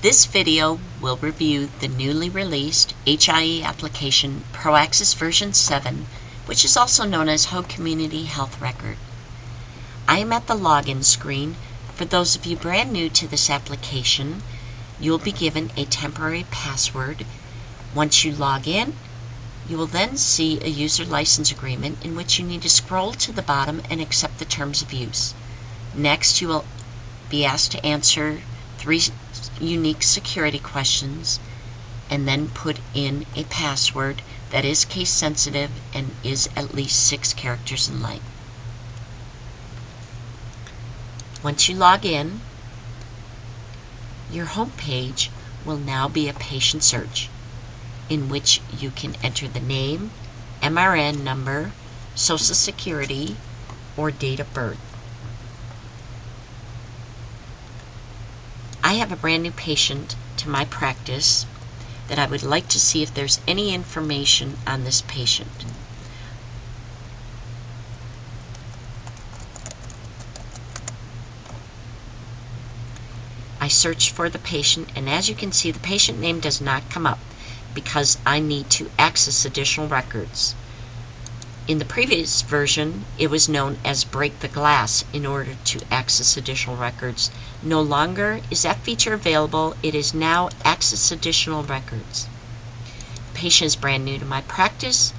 This video will review the newly released HIE application ProAccess version 7, which is also known as Hoag Community Health Record. I am at the login screen. For those of you brand new to this application, you'll be given a temporary password. Once you log in, you will then see a user license agreement in which you need to scroll to the bottom and accept the terms of use. Next, you will be asked to answer 3 unique security questions and then put in a password that is case sensitive and is at least 6 characters in length. Once you log in, your home page will now be a patient search in which you can enter the name, MRN number, Social Security, or date of birth. I have a brand new patient to my practice that I would like to see if there's any information on this patient. I search for the patient, and as you can see, the patient name does not come up because I need to access additional records. In the previous version, it was known as break the glass in order to access additional records. No longer is that feature available. It is now access additional records. The patient is brand new to my practice.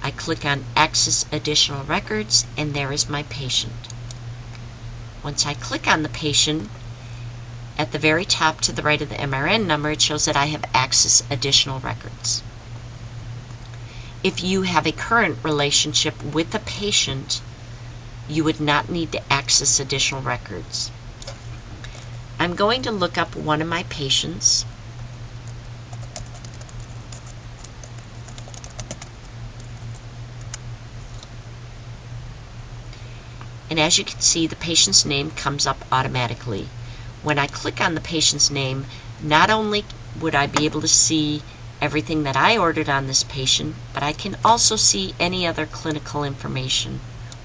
I click on access additional records, and there is my patient. Once I click on the patient, at the very top to the right of the MRN number, it shows that I have access additional records. If you have a current relationship with a patient, you would not need to access additional records. I'm going to look up one of my patients. And as you can see, the patient's name comes up automatically. When I click on the patient's name, not only would I be able to see everything that I ordered on this patient, but I can also see any other clinical information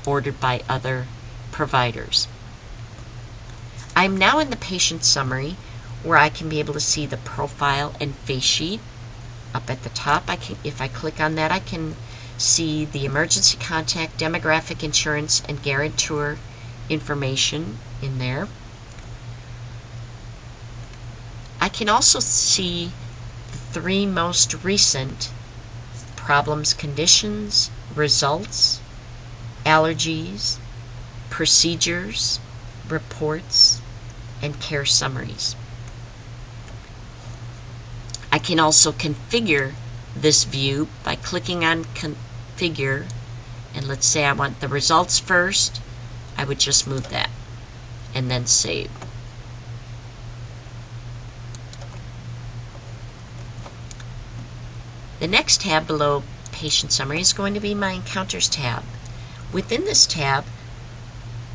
ordered by other providers. I'm now in the patient summary, where I can be able to see the profile and face sheet. Up at the top, if I click on that, I can see the emergency contact, demographic, insurance, and guarantor information in there. I can also see the 3 most recent problems, conditions, results, allergies, procedures, reports, and care summaries. I can also configure this view by clicking on configure, and let's say I want the results first. I would just move that and then save. The next tab below Patient Summary is going to be my Encounters tab. Within this tab,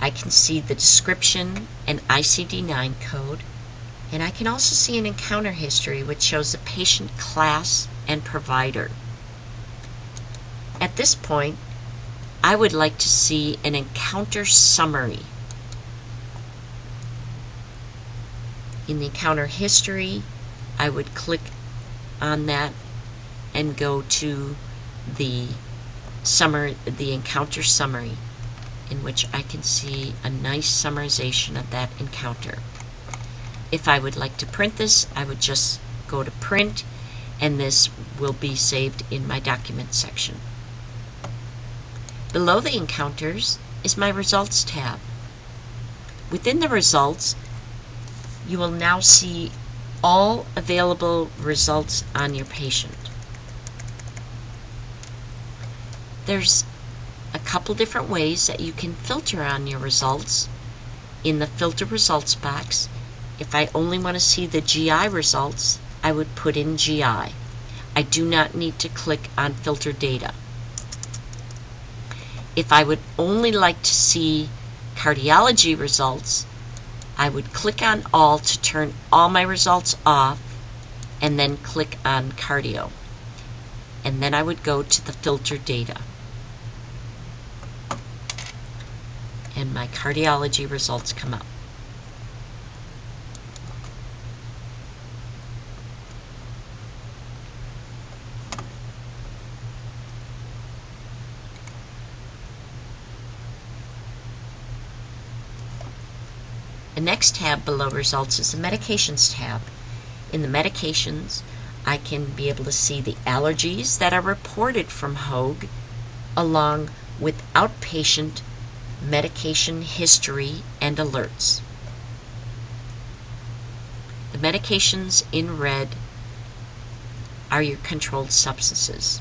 I can see the description and ICD-9 code, and I can also see an encounter history which shows the patient class and provider. At this point, I would like to see an encounter summary. In the encounter history, I would click on that and go to the summary, the encounter summary, in which I can see a nice summarization of that encounter. If I would like to print this, I would just go to print, and this will be saved in my document section. Below the encounters is my results tab. Within the results, you will now see all available results on your patient. There's a couple different ways that you can filter on your results. In the filter results box, if I only want to see the GI results, I would put in GI. I do not need to click on filter data. If I would only like to see cardiology results, I would click on all to turn all my results off, and then click on cardio. And then I would go to the filter data. And my cardiology results come up. The next tab below results is the medications tab. In the medications, I can be able to see the allergies that are reported from Hoag along with outpatient medication history and alerts. The medications in red are your controlled substances.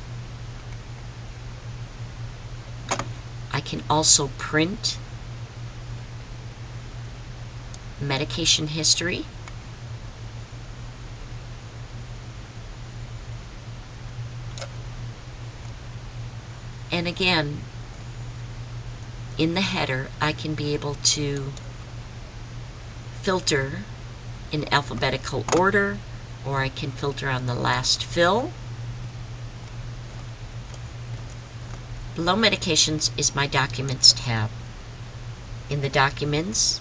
I can also print medication history. And again, in the header, I can be able to filter in alphabetical order, or I can filter on the last fill. Below medications is my documents tab. In the documents,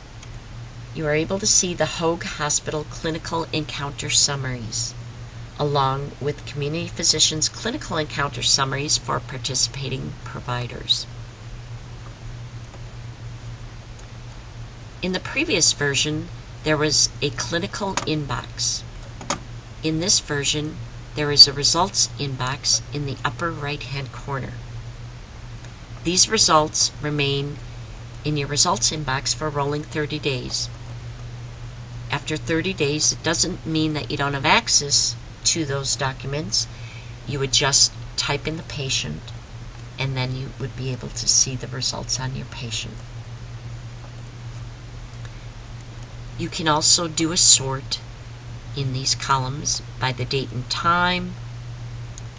you are able to see the Hoag Hospital clinical encounter summaries, along with community physicians' clinical encounter summaries for participating providers. In the previous version, there was a clinical inbox. In this version, there is a results inbox in the upper right-hand corner. These results remain in your results inbox for rolling 30 days. After 30 days, it doesn't mean that you don't have access to those documents. You would just type in the patient, and then you would be able to see the results on your patient. You can also do a sort in these columns by the date and time,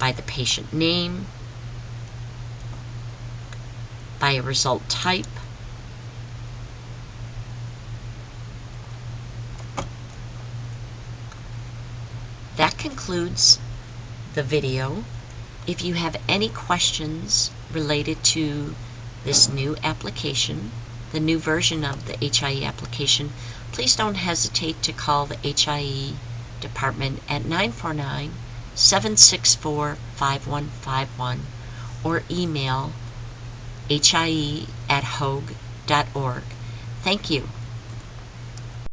by the patient name, by a result type, that concludes the video. If you have any questions related to this new application, the new version of the HIE application, please don't hesitate to call the HIE department at 949-764-5151 or email HIE@hoag.org. Thank you.